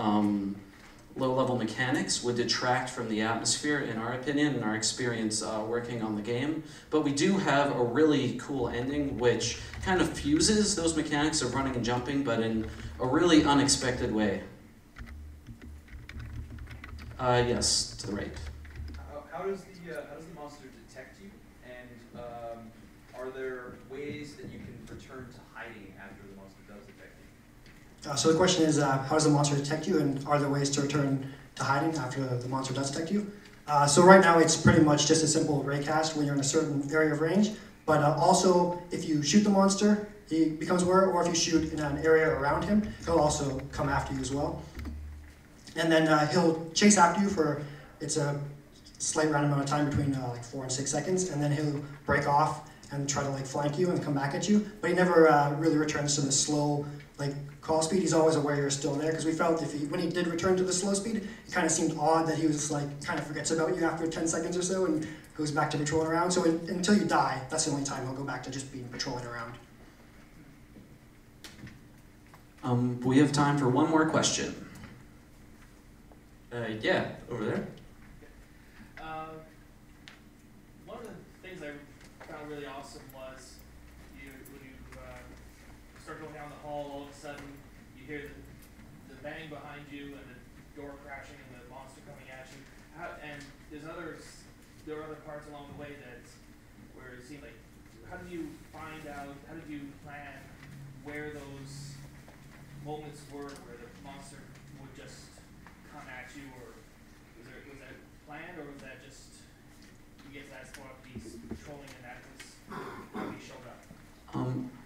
low-level mechanics would detract from the atmosphere, in our opinion, and our experience working on the game. But we do have a really cool ending which kind of fuses those mechanics of running and jumping, but in a really unexpected way. Yes, to the right. How does the monster detect you, and are there ways that you can return to hiding after the monster does detect you? So the question is, how does the monster detect you, and are there ways to return to hiding after the monster does detect you? So right now it's pretty much just a simple raycast when you're in a certain area of range, but also if you shoot the monster, he becomes aware, or if you shoot in an area around him, he'll also come after you as well. And then he'll chase after you for, it's a slight random amount of time between like 4 and 6 seconds, and then he'll break off and try to like flank you and come back at you. But he never really returns to the slow like call speed. He's always aware you're still there, because we felt when he did return to the slow speed, it kind of seemed odd that he was like kind of forgets about you after 10 seconds or so and goes back to patrolling around. So until you die, that's the only time he'll go back to just being patrolling around. We have time for one more question. Yeah, over there. One of the things I thought really awesome was when you start going down the hall, all of a sudden you hear the bang behind you and the door crashing and the monster coming at you. And there were other parts along the way where it seemed like, how did you plan where those moments were where the monster would just come at you, or was that planned, or was that just you get that spot piece patrolling and that was how he showed up?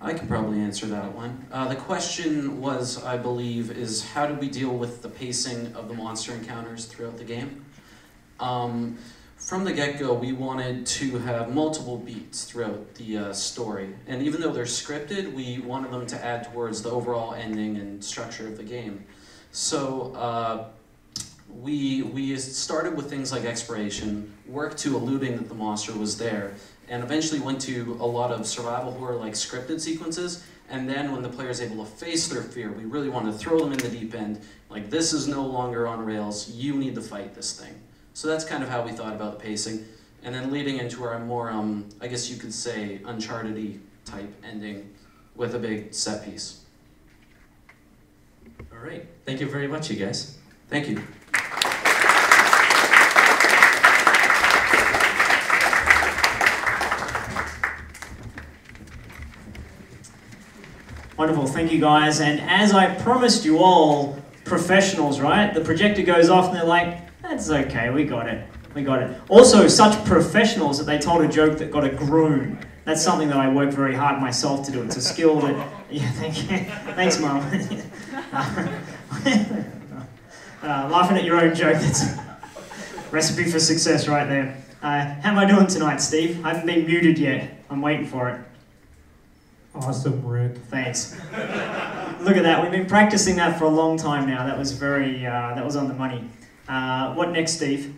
I can probably answer that one. The question was, I believe, is how do we deal with the pacing of the monster encounters throughout the game? From the get-go, we wanted to have multiple beats throughout the story. And even though they're scripted, we wanted them to add towards the overall ending and structure of the game. So we started with things like exploration, worked to eluding that the monster was there, and eventually went to a lot of survival horror like scripted sequences. And then when the player is able to face their fear, we really wanted to throw them in the deep end. Like, this is no longer on rails, you need to fight this thing. So that's kind of how we thought about the pacing. And then leading into our more, I guess you could say, Uncharted-y type ending with a big set piece. All right. Thank you very much, you guys. Thank you. Wonderful, thank you guys. And as I promised you all, professionals, right? The projector goes off and they're like, that's okay, we got it. We got it. Also, such professionals that they told a joke that got a groan. That's something that I work very hard myself to do. It's a skill that, yeah, thank you. Thanks, Mum. Laughing at your own joke, that's a recipe for success right there. How am I doing tonight, Steve? I haven't been muted yet. I'm waiting for it. Awesome, Rick. Thanks. Look at that. We've been practicing that for a long time now. That was very, that was on the money. What next, Steve?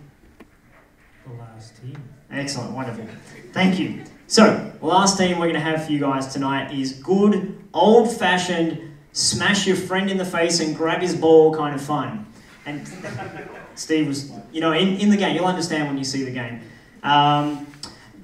The last team. Excellent, wonderful. Thank you. So, the last team we're going to have for you guys tonight is good, old-fashioned, smash your friend in the face and grab his ball kind of fun. And Steve was, you know, in the game, you'll understand when you see the game.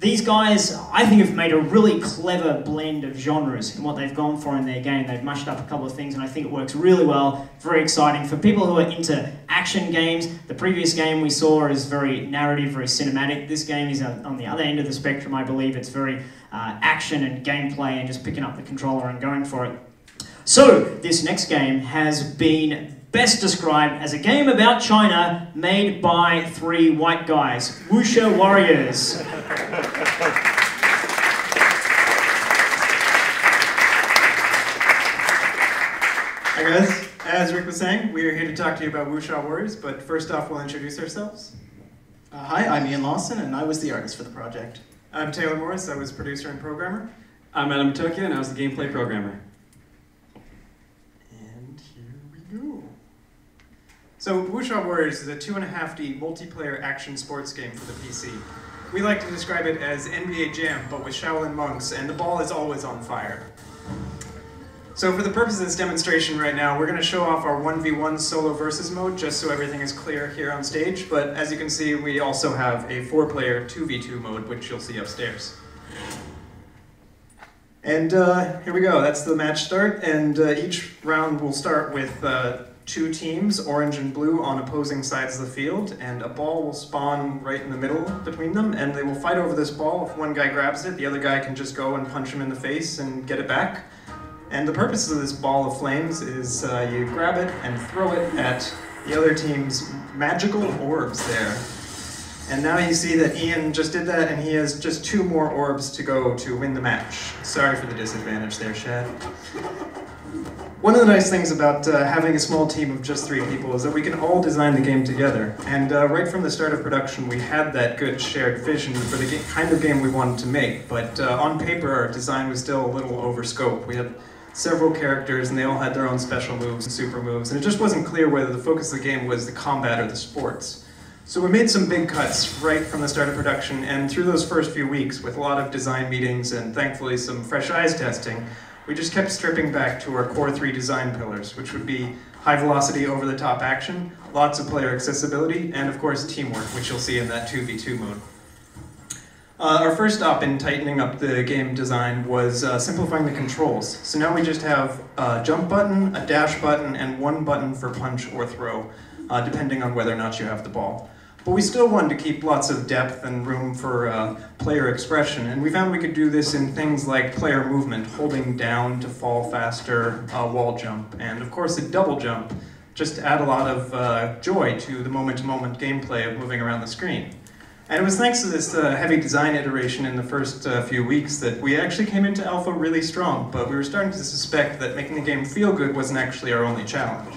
These guys, I think, have made a really clever blend of genres in what they've gone for in their game. They've mushed up a couple of things, and I think it works really well. Very exciting. For people who are into action games, the previous game we saw is very narrative, very cinematic. This game is on the other end of the spectrum, I believe. It's very action and gameplay and just picking up the controller and going for it. So, this next game has been best described as a game about China made by 3 white guys. Wushu Warriors. Hi guys, as Rick was saying, we are here to talk to you about Wushu Warriors, but first off we'll introduce ourselves. Hi, I'm Ian Lawson and I was the artist for the project. I'm Taylor Morris, I was producer and programmer. I'm Adam Tokia and I was the gameplay programmer. And here we go. So Wushu Warriors is a 2.5D multiplayer action sports game for the PC. We like to describe it as NBA Jam, but with Shaolin monks, and the ball is always on fire. So for the purpose of this demonstration right now, we're going to show off our 1v1 solo versus mode, just so everything is clear here on stage, but as you can see, we also have a 4-player 2v2 mode, which you'll see upstairs. And here we go, that's the match start, and each round will start with 2 teams, orange and blue, on opposing sides of the field, and a ball will spawn right in the middle between them, and they will fight over this ball. If one guy grabs it, the other guy can just go and punch him in the face and get it back. And the purpose of this ball of flames is you grab it and throw it at the other team's magical orbs there. And now you see that Ian just did that, and he has just 2 more orbs to go to win the match. Sorry for the disadvantage there, Shad. One of the nice things about having a small team of just 3 people is that we can all design the game together. And right from the start of production, we had that good shared vision for the kind of game we wanted to make. But on paper, our design was still a little over scope. We had several characters, and they all had their own special moves and super moves. And it just wasn't clear whether the focus of the game was the combat or the sports. So we made some big cuts right from the start of production, and through those first few weeks, with a lot of design meetings and thankfully some fresh eyes testing, we just kept stripping back to our core 3 design pillars, which would be high velocity, over-the-top action, lots of player accessibility, and of course teamwork, which you'll see in that 2v2 mode. Our first stop in tightening up the game design was simplifying the controls. So now we just have a jump button, a dash button, and one button for punch or throw, depending on whether or not you have the ball. But we still wanted to keep lots of depth and room for player expression, and we found we could do this in things like player movement, holding down to fall faster, wall jump, and of course a double jump, just to add a lot of joy to the moment-to-moment gameplay of moving around the screen. And it was thanks to this heavy design iteration in the first few weeks that we actually came into alpha really strong, but we were starting to suspect that making the game feel good wasn't actually our only challenge.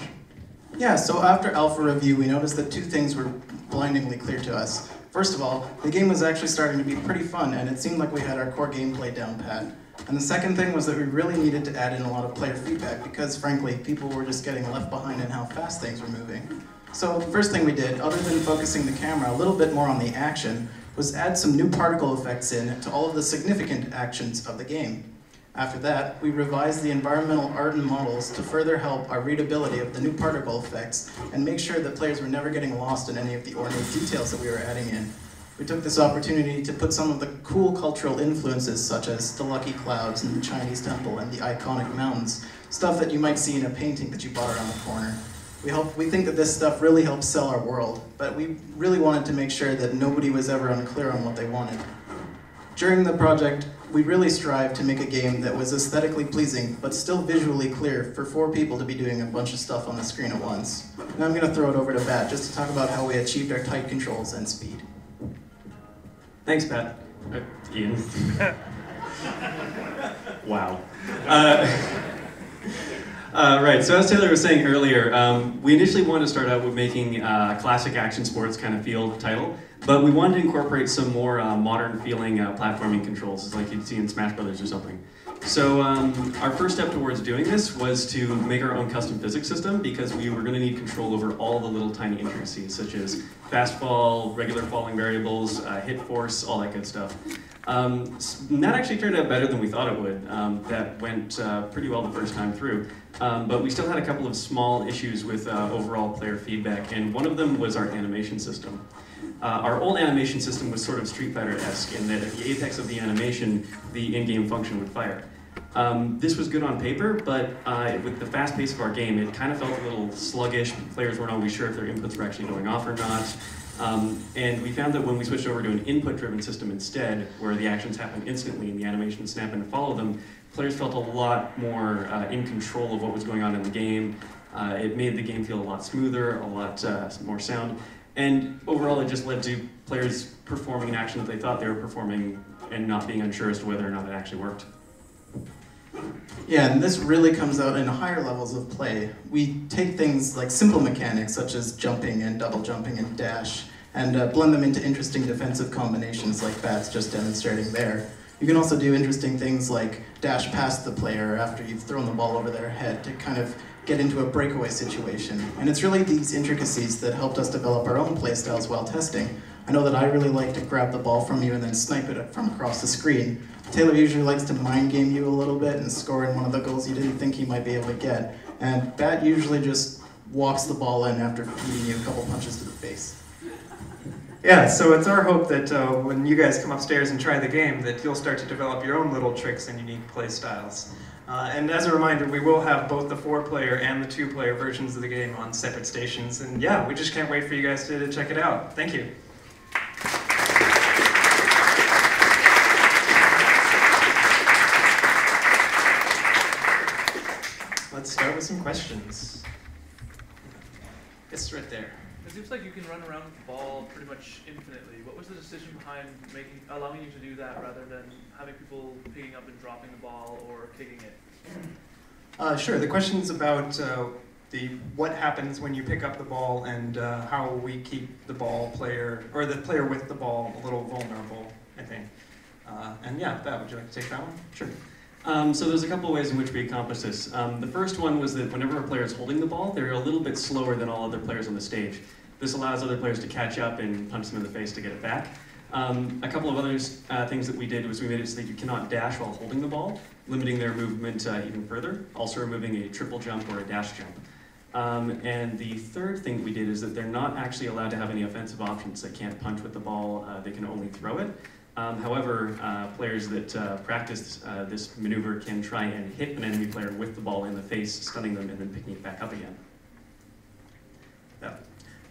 Yeah, so after alpha review, we noticed that two things were blindingly clear to us. First of all, the game was actually starting to be pretty fun, and it seemed like we had our core gameplay down pat. And the second thing was that we really needed to add in a lot of player feedback because, frankly, people were just getting left behind in how fast things were moving. So the first thing we did, other than focusing the camera a little bit more on the action, was add some new particle effects in to all of the significant actions of the game. After that, we revised the environmental art and models to further help our readability of the new particle effects and make sure that players were never getting lost in any of the ornate details that we were adding in. We took this opportunity to put some of the cool cultural influences such as the lucky clouds and the Chinese temple and the iconic mountains, stuff that you might see in a painting that you bought around the corner. We think that this stuff really helps sell our world, but we really wanted to make sure that nobody was ever unclear on what they wanted. During the project, we really strived to make a game that was aesthetically pleasing, but still visually clear for 4 people to be doing a bunch of stuff on the screen at once. Now I'm going to throw it over to Bat just to talk about how we achieved our tight controls and speed. Thanks, Pat. Ian. Wow. Right, so as Taylor was saying earlier, we initially wanted to start out with making a classic action sports kind of feel title, but we wanted to incorporate some more modern feeling platforming controls, like you'd see in Smash Brothers or something. So our first step towards doing this was to make our own custom physics system because we were going to need control over all the little tiny intricacies, such as fast fall, regular falling variables, hit force, all that good stuff. And that actually turned out better than we thought it would. That went pretty well the first time through. But we still had a couple of small issues with overall player feedback, and one of them was our animation system. Our old animation system was sort of Street Fighter-esque in that at the apex of the animation, the in-game function would fire. This was good on paper, but with the fast pace of our game, it kind of felt a little sluggish. Players weren't always sure if their inputs were actually going off or not. And we found that when we switched over to an input-driven system instead, where the actions happen instantly and the animations snap in to follow them, players felt a lot more in control of what was going on in the game. It made the game feel a lot smoother, a lot more sound. And overall, it just led to players performing an action that they thought they were performing and not being unsure as to whether or not it actually worked. Yeah, and this really comes out in higher levels of play. We take things like simple mechanics, such as jumping and double jumping and dash, and blend them into interesting defensive combinations like Bat's just demonstrating there. You can also do interesting things like dash past the player after you've thrown the ball over their head to kind of get into a breakaway situation. And it's really these intricacies that helped us develop our own playstyles while testing. I know that I really like to grab the ball from you and then snipe it from across the screen. Taylor usually likes to mind game you a little bit and score in one of the goals you didn't think he might be able to get. And Bat usually just walks the ball in after feeding you a couple punches to the face. Yeah, so it's our hope that when you guys come upstairs and try the game, that you'll start to develop your own little tricks and unique play styles. And as a reminder, we will have both the 4-player and the 2-player versions of the game on separate stations. And yeah, we just can't wait for you guys to check it out. Thank you. Let's start with some questions. It's right there. It seems like you can run around with the ball pretty much infinitely. What was the decision behind allowing you to do that rather than having people picking up and dropping the ball or kicking it? Sure. The question's about what happens when you pick up the ball and how we keep the player with the ball a little vulnerable, I think. And yeah, Bat, would you like to take that one? Sure. So there's a couple of ways in which we accomplish this. The first one was that whenever a player is holding the ball, they're a little bit slower than all other players on the stage. This allows other players to catch up and punch them in the face to get it back. A couple of other things that we did was we made it so that you cannot dash while holding the ball, limiting their movement even further, also removing a triple jump or a dash jump. And the third thing that we did is that they're not actually allowed to have any offensive options. They can't punch with the ball, they can only throw it. However, players that practice this maneuver can try and hit an enemy player with the ball in the face, stunning them, and then picking it back up again. Yeah.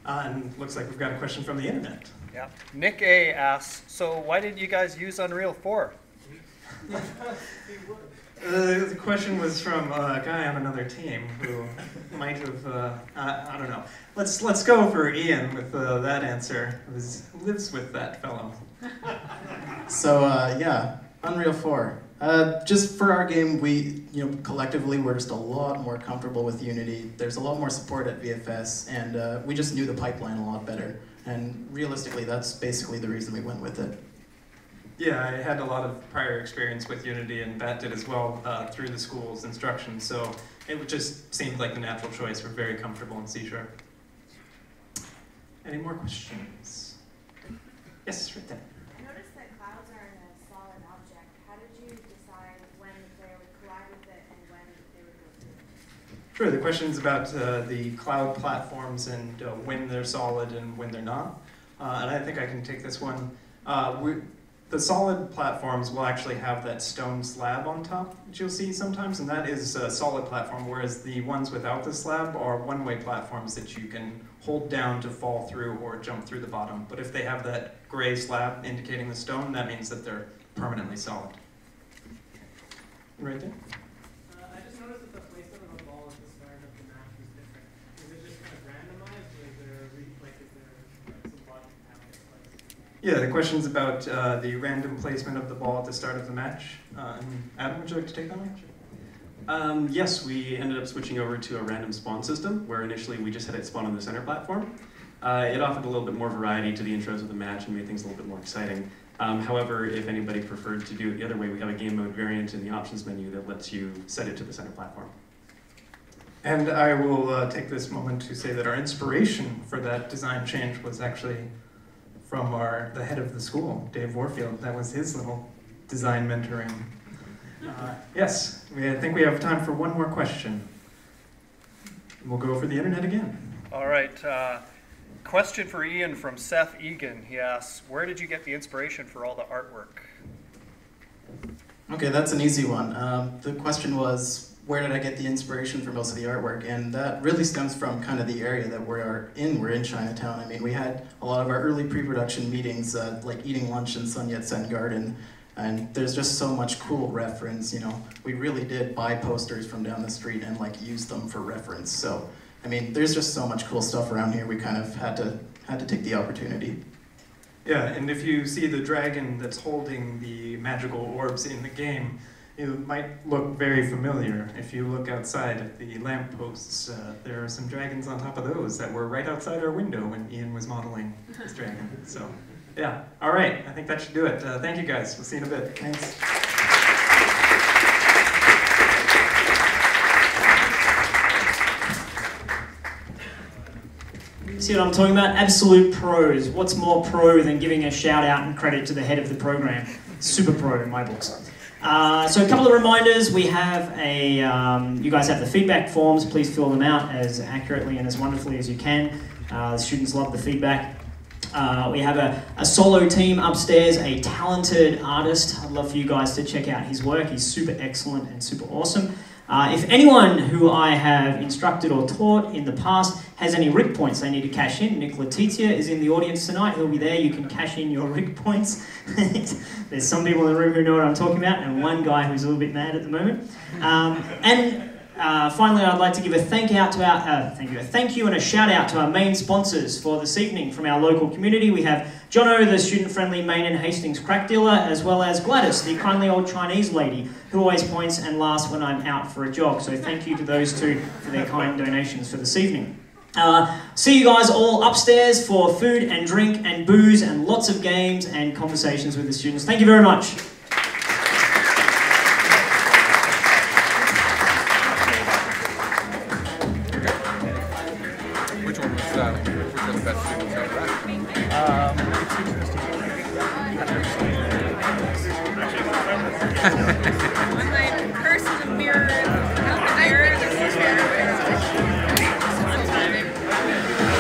And looks like we've got a question from the internet. Yeah. Nick A asks, so why did you guys use Unreal 4? The question was from a guy on another team who might have, I don't know. Let's go for Ian with that answer. Who lives with that fellow? So yeah, Unreal 4. Just for our game, we, collectively, we're just a lot more comfortable with Unity. There's a lot more support at VFS, and we just knew the pipeline a lot better. And realistically, that's basically the reason we went with it. Yeah, I had a lot of prior experience with Unity, and Bat did as well through the school's instruction, so it just seemed like the natural choice. We're very comfortable in C#. Any more questions? Yes, right there. I noticed that clouds are in a solid object. How did you decide when the player would collide with it and when they would go through it? Sure, the question's about the cloud platforms and when they're solid and when they're not. And I think I can take this one. The solid platforms will actually have that stone slab on top that you'll see sometimes, and that is a solid platform, whereas the ones without the slab are one-way platforms that you can hold down to fall through or jump through the bottom. But if they have that gray slab indicating the stone, that means that they're permanently solid. Right there? I just noticed that the placement of the ball at the start of the match was different. Is it just kind of randomized, or is there some logic how it's placed? Yeah, the question's about the random placement of the ball at the start of the match. Adam, would you like to take that one? Yes, we ended up switching over to a random spawn system, where initially we just had it spawn on the center platform. It offered a little bit more variety to the intros of the match and made things a little bit more exciting. However, if anybody preferred to do it the other way, we have a game mode variant in the options menu that lets you set it to the center platform. And I will take this moment to say that our inspiration for that design change was actually from the head of the school, Dave Warfield. That was his little design mentoring. Yes, I think we have time for one more question. We'll go for the internet again. All right. Question for Ian from Seth Egan. He asks, where did you get the inspiration for all the artwork? Okay, that's an easy one. The question was, where did I get the inspiration for most of the artwork? And that really stems from kind of the area that we're in Chinatown. I mean, we had a lot of our early pre-production meetings, like eating lunch in Sun Yat-sen Garden, and there's just so much cool reference, We really did buy posters from down the street and use them for reference. So, I mean, there's just so much cool stuff around here. We kind of had to take the opportunity. Yeah, and if you see the dragon that's holding the magical orbs in the game, it might look very familiar. If you look outside at the lampposts, there are some dragons on top of those that were right outside our window when Ian was modeling this dragon. So, yeah. All right, I think that should do it. Thank you guys. We'll see you in a bit. Thanks. See what I'm talking about? Absolute pros. What's more pro than giving a shout out and credit to the head of the program? Super pro in my books. So a couple of reminders. We have you guys have the feedback forms. Please fill them out as accurately and as wonderfully as you can. The students love the feedback. We have a solo team upstairs, a talented artist. I'd love for you guys to check out his work. He's super excellent and super awesome. If anyone who I have instructed or taught in the past has any RIC points they need to cash in, Nick Letizia is in the audience tonight. He'll be there. You can cash in your RIC points. There's some people in the room who know what I'm talking about, and one guy who's a little bit mad at the moment. Finally, I'd like to give a thank you and a shout out to our main sponsors for this evening from our local community. We have Jono, the student-friendly Main and Hastings crack dealer, as well as Gladys, the kindly old Chinese lady who always points and laughs when I'm out for a jog. So thank you to those two for their kind donations for this evening. See you guys all upstairs for food and drink and booze and lots of games and conversations with the students. Thank you very much. Which one was which are the best students out of that?